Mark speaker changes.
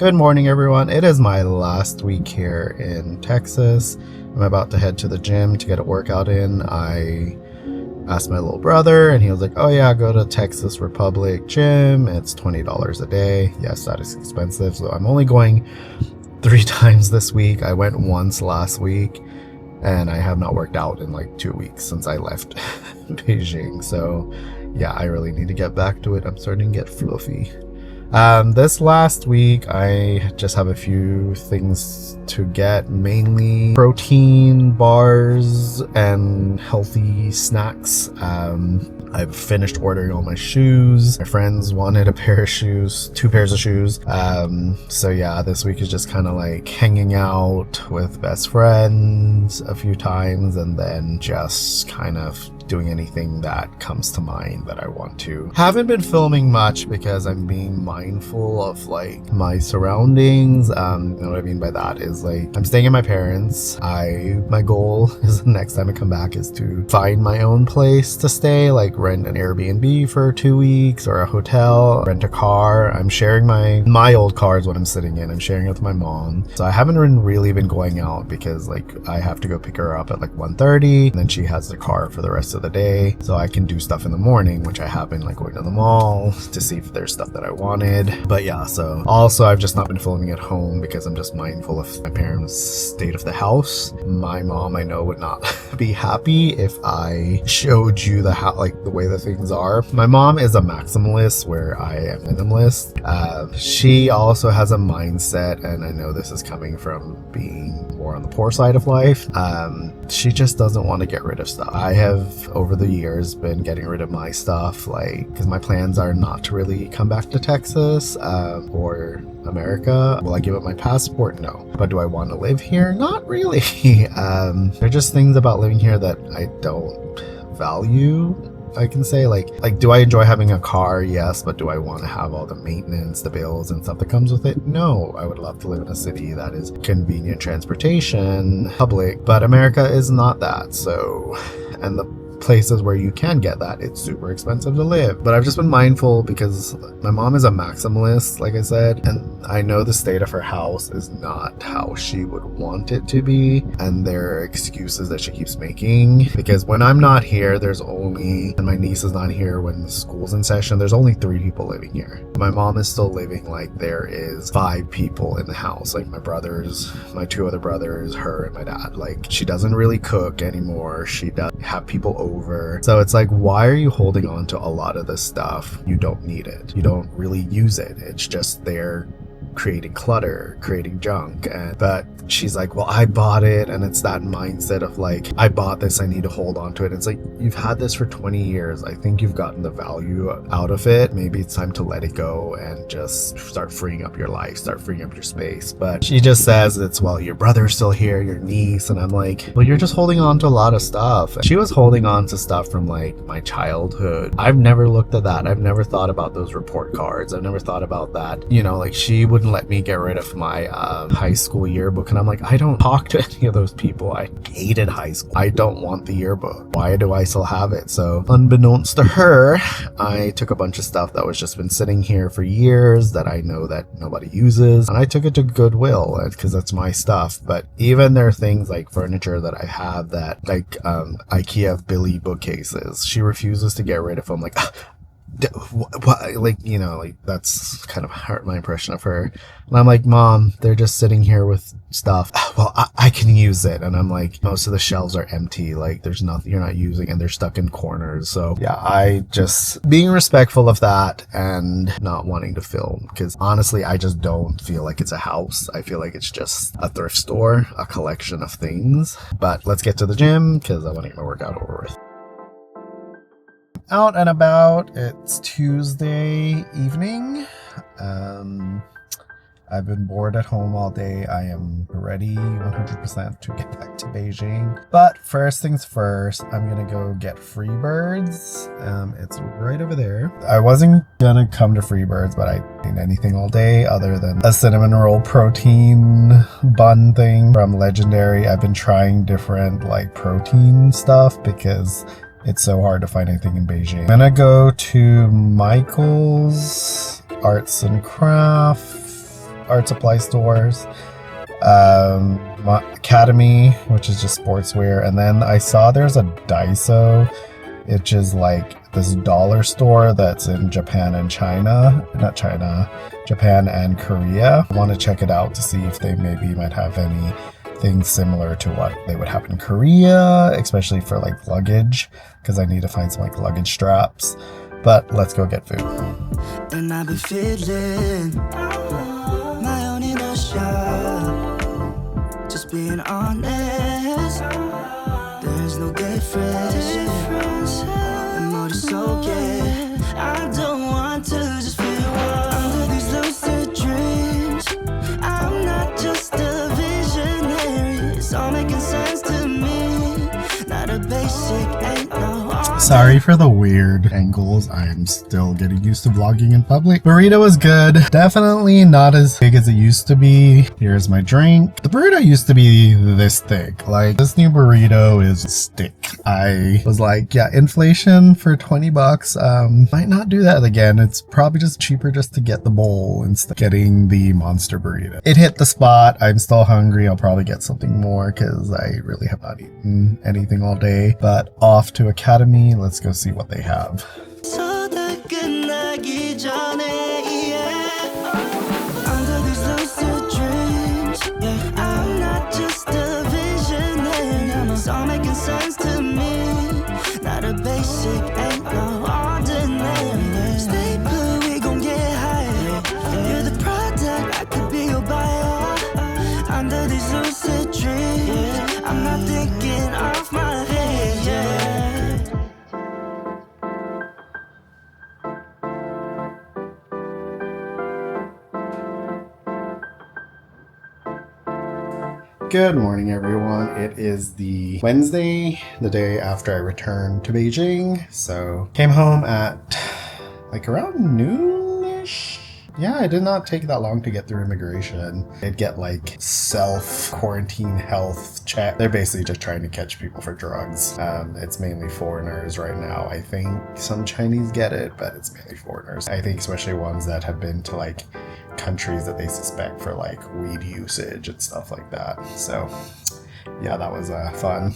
Speaker 1: Good morning, everyone. It is my last week here in Texas. I'm about to head to the gym to get a workout in. I asked my little brother and he was like, oh yeah, go to Texas Republic Gym. It's $20 a day. Yes, that is expensive. So I'm only going 3 times this week. I went once last week and I have not worked out in like 2 weeks since I left Beijing. So yeah, I really need to get back to it. I'm starting to get fluffy. This last week I just have a few things to get, mainly protein bars and healthy snacks. I've finished ordering all my shoes. My friends wanted a pair of shoes, 2 pairs of shoes. So yeah, this week is just kind of like hanging out with best friends a few times and then just kind of doing anything that comes to mind that I want to. Haven't been filming much because I'm being mindful of like my surroundings. You know what I mean by that is like I'm staying at my parents. My goal is the next time I come back is to find my own place to stay, like rent an Airbnb for 2 weeks or a hotel, rent a car. I'm sharing my old car is what I'm sitting in. I'm sharing it with my mom. So I haven't really been going out because like I have to go pick her up at like 1:30 and then she has the car for the rest of the day, so I can do stuff in the morning, which I have been like going to the mall to see if there's stuff that I wanted. But yeah, so also I've just not been filming at home because I'm just mindful of my parents' state of the house. My mom, I know, would not be happy if I showed you the like the way the things are. My mom is a maximalist where I am minimalist. She also has a mindset, and I know this is coming from being more on the poor side of life. She just doesn't want to get rid of stuff. I have over the years been getting rid of my stuff, like because my plans are not to really come back to Texas or America. Will I give up my passport? No. But do I want to live here? Not really. There are just things about living here that I don't value. I can say like do I enjoy having a car? Yes, but do I want to have all the maintenance, the bills and stuff that comes with it? No. I would love to live in a city that is convenient transportation, public, but America is not that. So, and the places where you can get that, it's super expensive to live. But I've just been mindful because my mom is a maximalist, like I said, and I know the state of her house is not how she would want it to be, and there are excuses that she keeps making because when I'm not here, and my niece is not here when school's in session, there's only 3 people living here. My mom is still living like there is 5 people in the house, like my brothers, my 2 other brothers, her and my dad. Like she doesn't really cook anymore. She doesn't have people over. So it's like, why are you holding on to a lot of this stuff? You don't need it. You don't really use it. It's just there creating clutter, creating junk. But she's like, well, I bought it, and it's that mindset of like, I bought this, I need to hold on to it. It's like, you've had this for 20 years. I think you've gotten the value out of it. Maybe it's time to let it go and just start freeing up your life, start freeing up your space. But she just says it's, well, your brother's still here, your niece, and I'm like, well, you're just holding on to a lot of stuff. She was holding on to stuff from like my childhood. I've never looked at that. I've never thought about those report cards. I've never thought about that. You know, like she wouldn't let me get rid of my high school yearbook, and I'm like, I don't talk to any of those people. I hated high school. I don't want the yearbook. Why do I still have it? So unbeknownst to her, I took a bunch of stuff that was just been sitting here for years that I know that nobody uses, and I took it to Goodwill because that's my stuff. But even there are things like furniture that I have that like IKEA Billy bookcases, she refuses to get rid of them. Like like, you know, like that's kind of hurt my impression of her. And I'm like, Mom, they're just sitting here with stuff. Well, I can use it. And I'm like, most of the shelves are empty, like there's nothing you're not using, and they're stuck in corners. So yeah, I just being respectful of that and not wanting to film, because honestly I just don't feel like it's a house. I feel like it's just a thrift store, a collection of things. But let's get to the gym because I want to get my workout over with. Out and about. It's Tuesday evening. I've been bored at home all day. I am ready 100% to get back to Beijing. But first things first, I'm gonna go get Freebirds. It's right over there. I wasn't gonna come to Freebirds, but I didn't eat anything all day other than a cinnamon roll protein bun thing from Legendary. I've been trying different like protein stuff because it's so hard to find anything in Beijing. I'm gonna go to Michael's Arts and Crafts art supply stores. Academy, which is just sportswear, and then I saw there's a Daiso, which is like this dollar store that's in Japan and Japan and Korea. I want to check it out to see if they maybe might have anything similar to what they would have in Korea, especially for like luggage, because I need to find some like luggage straps. But let's go get food.
Speaker 2: And I've been feeling my own emotion. Just being honest, there's no difference. And more to soak it. I don't want to just feel under these lucid dreams. I'm not just a visionary. It's all making sense to me. Not a basic, ain't no.
Speaker 1: Sorry for the weird angles. I'm still getting used to vlogging in public. Burrito was good. Definitely not as big as it used to be. Here's my drink. The burrito used to be this thick. Like, this new burrito is stick. I was like, yeah, inflation for 20 bucks. Might not do that again. It's probably just cheaper just to get the bowl instead of getting the monster burrito. It hit the spot. I'm still hungry. I'll probably get something more because I really have not eaten anything all day. But off to Academy. Let's go see what they have.
Speaker 2: It's all making sense to me. Not a basic, ain't no ordinary. Stay put, we gon' get higher. You're the product, I could be your buyer. Under these lucid dreams, I'm not thinking off my head, yeah.
Speaker 1: Good morning, everyone. It is the Wednesday, the day after I returned to Beijing. So came home at like around noonish. Yeah, it did not take that long to get through immigration. They'd get like self-quarantine health check. They're basically just trying to catch people for drugs. It's mainly foreigners right now. I think some Chinese get it, but it's mainly foreigners. I think especially ones that have been to like countries that they suspect for like weed usage and stuff like that. So yeah, that was fun.